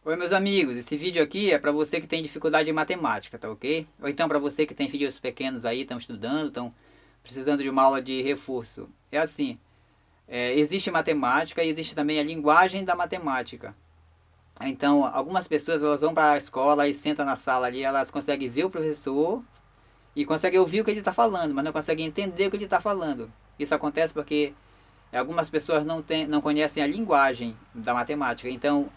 Oi meus amigos, esse vídeo aqui é para você que tem dificuldade em matemática, tá ok? Ou então para você que tem filhos pequenos aí, estão estudando, estão precisando de uma aula de reforço. É assim, existe matemática e existe também a linguagem da matemática. Então, algumas pessoas elas vão para a escola e sentam na sala ali, elas conseguem ver o professor e conseguem ouvir o que ele está falando, mas não conseguem entender o que ele está falando. Isso acontece porque algumas pessoas não conhecem a linguagem da matemática. Então,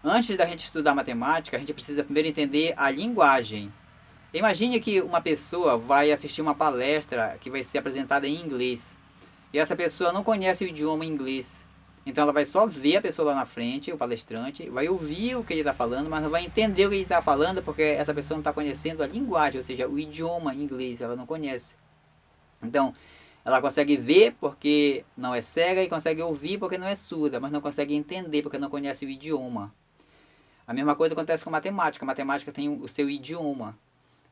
antes da gente estudar matemática, a gente precisa primeiro entender a linguagem. Imagine que uma pessoa vai assistir uma palestra que vai ser apresentada em inglês. E essa pessoa não conhece o idioma inglês. Então ela vai só ver a pessoa lá na frente, o palestrante, vai ouvir o que ele está falando, mas não vai entender o que ele está falando porque essa pessoa não está conhecendo a linguagem, ou seja, o idioma inglês, ela não conhece. Então, ela consegue ver porque não é cega e consegue ouvir porque não é surda, mas não consegue entender porque não conhece o idioma. A mesma coisa acontece com matemática. A matemática tem o seu idioma.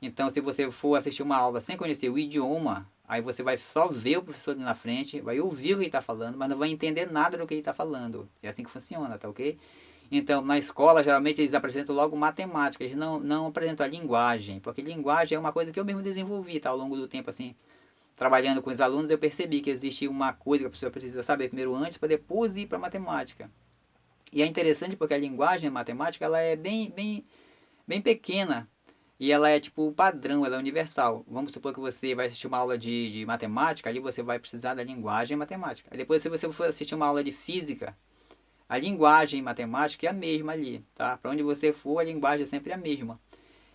Então, se você for assistir uma aula sem conhecer o idioma, aí você vai só ver o professor ali na frente, vai ouvir o que ele está falando, mas não vai entender nada do que ele está falando. É assim que funciona, tá ok? Então, na escola, geralmente eles apresentam logo matemática, eles não apresentam a linguagem, porque linguagem é uma coisa que eu mesmo desenvolvi, tá? Ao longo do tempo, assim, trabalhando com os alunos, eu percebi que existe uma coisa que a pessoa precisa saber primeiro antes, para depois ir para a matemática. E é interessante porque a linguagem matemática ela é bem pequena e ela é tipo padrão, ela é universal. Vamos supor que você vai assistir uma aula de matemática, ali você vai precisar da linguagem matemática. Aí depois se você for assistir uma aula de física, a linguagem matemática é a mesma ali, tá? Para onde você for, a linguagem é sempre a mesma.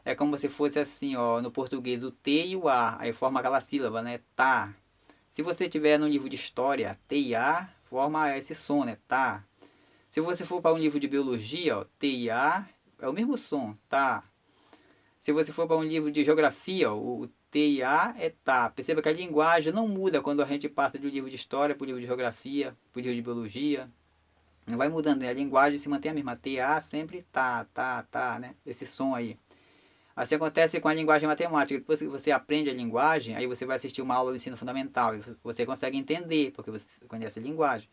É como se fosse assim, ó, no português o T e o A, aí forma aquela sílaba, né? Tá. Se você tiver no livro de história, T e A, forma esse som, né? Tá. Se você for para um livro de biologia, ó, T e A é o mesmo som, tá? Se você for para um livro de geografia, ó, o T e A é tá. Perceba que a linguagem não muda quando a gente passa de um livro de história para o livro de geografia, para o livro de biologia. Não vai mudando, né? A linguagem se mantém a mesma. T e A sempre tá, né? Esse som aí. Assim acontece com a linguagem matemática. Depois que você aprende a linguagem, aí você vai assistir uma aula do ensino fundamental e você consegue entender, porque você conhece a linguagem.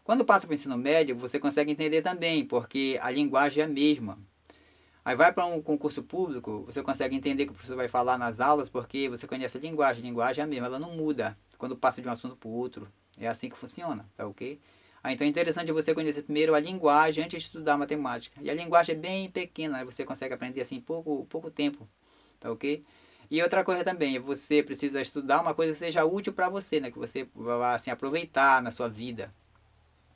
Quando passa para o ensino médio, você consegue entender também, porque a linguagem é a mesma. Aí vai para um concurso público, você consegue entender o que o professor vai falar nas aulas, porque você conhece a linguagem é a mesma, ela não muda quando passa de um assunto para o outro. É assim que funciona, tá ok? Então é interessante você conhecer primeiro a linguagem antes de estudar matemática. E a linguagem é bem pequena, você consegue aprender assim em pouco tempo, tá ok? E outra coisa também, você precisa estudar uma coisa que seja útil para você, né? Que você vá assim, aproveitar na sua vida.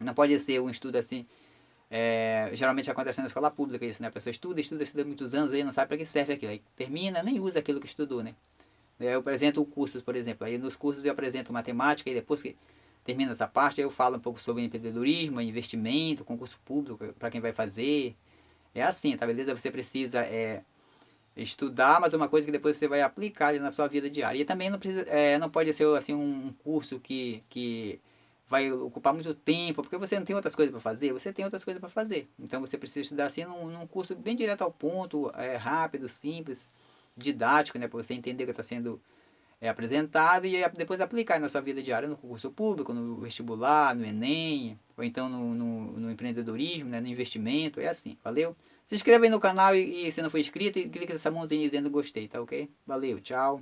Não pode ser um estudo assim. Geralmente acontece na escola pública isso, né? A pessoa estuda muitos anos, aí não sabe para que serve aquilo. Aí termina, nem usa aquilo que estudou, né? Eu apresento cursos, por exemplo. Aí nos cursos eu apresento matemática e depois que termina essa parte, eu falo um pouco sobre empreendedorismo, investimento, concurso público, para quem vai fazer. É assim, tá beleza? Você precisa estudar, mas é uma coisa que depois você vai aplicar ali na sua vida diária. E também não, precisa, não pode ser assim um curso que vai ocupar muito tempo, porque você não tem outras coisas para fazer, você tem outras coisas para fazer. Então você precisa estudar assim num curso bem direto ao ponto, rápido, simples, didático, né, para você entender o que está sendo apresentado e depois aplicar na sua vida diária no concurso público, no vestibular, no Enem, ou então no empreendedorismo, né, no investimento, é assim, valeu? Se inscreva aí no canal e se não for inscrito, clica nessa mãozinha dizendo gostei, tá ok? Valeu, tchau!